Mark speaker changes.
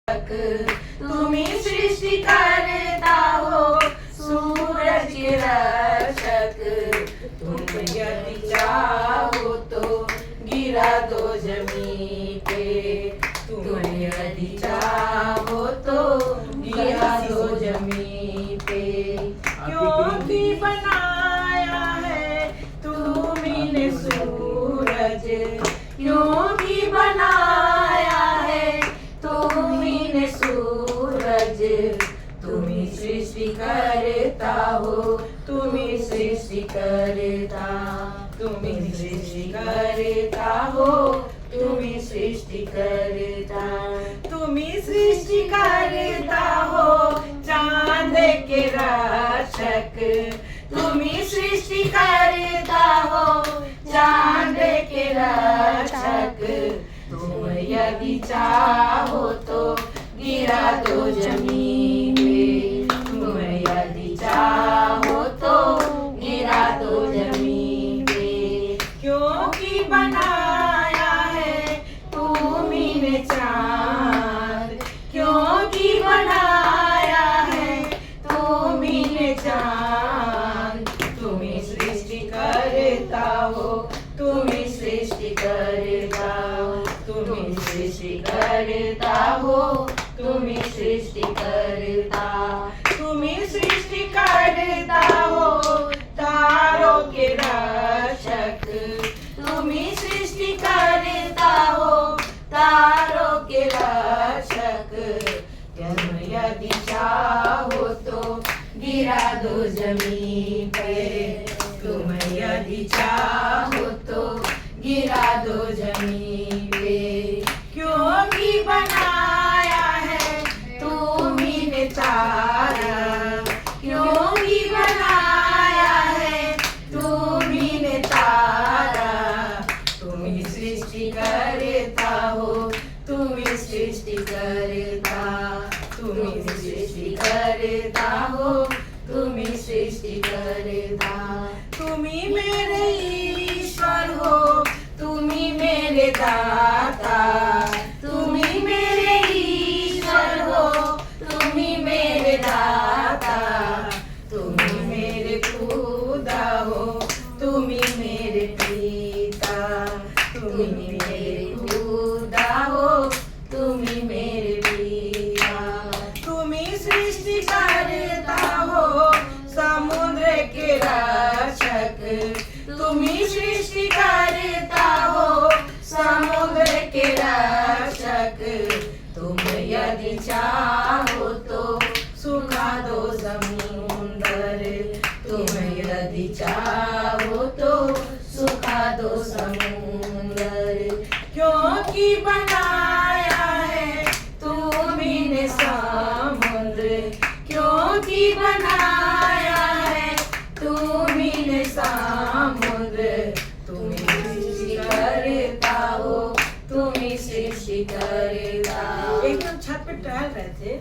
Speaker 1: तुम्ही सृष्टि करता हो सूरज के रक्षक। तुम यदि चाहो तो गिरा दो जमीन पे। तुम यदि चाहो तो गिरा दो जमीन पे। क्योंकि बनाया है तुमने सूरज, क्योंकि बनाया है तुमने सूरज। तुम्ही सृष्टि करता हो, तुम्ही सृष्टि करता, तुम्ही सृष्टि करता हो, तुम्ही सृष्टि करता। तुम्ही सृष्टि करता हो चांद के रक्षक। तुम्ही सृष्टि करता हो चांद के रक्षक। तुम यदि चाहो तो गिरा दो जमीन पे। तुम यदि चाहो तो गिरा दो जमीन पे। क्योंकि बनाया है तुमने चांद, क्योंकि बनाया है तुमने चांद। तुम्ही सृष्टि करता हो, तुम्ही सृष्टि करता, तुम्ही सृष्टि करता हो, तुम्ही सृष्टि करता। तुम्ही सृष्टि करता हो तारों के रक्षक। तुम्ही सृष्टि करता हो तारों के रक्षक। तुम यदि चाहो तो गिरा दो जमीन पे। तुम यदि चाहो तो गिरा दो जमीन पे। क्योंकि बनाया है तुमने तारा, क्योंकि बनाया है तुमने तारा। तुम्ही सृष्टि करता हो, तुम्ही सृष्टि करता, तुम्ही सृष्टि करता हो, तुम्ही सृष्टि करता। तुम्ही मेरे ईश्वर हो, तुम्ही मेरे दाता। तुम्ही मेरे ईश्वर हो, तुम्ही मेरे दाता। तुम्ही मेरे खुदा हो, तुम्ही मेरे पिता। तुम्ही मेरे खुदा हो, तुम्ही मेरे पिता। तुम्ही सृष्टि करता हो समुद्र के रक्षक। तुम्ही सृष्टि करता हो समुद्र के रक्षक। तुम यदि चाहो तो सुखा दो समुद्र। तुम यदि चाहो तो सुखा दो समुद्र। क्योंकि बनाया है तुमने समुद्र, क्योंकि बनाया है तुमने समुद्र। तुम्ही सृष्टि करता हो, तुम्ही सृष्टि करता।
Speaker 2: एकदम छत पे टहल रहे थे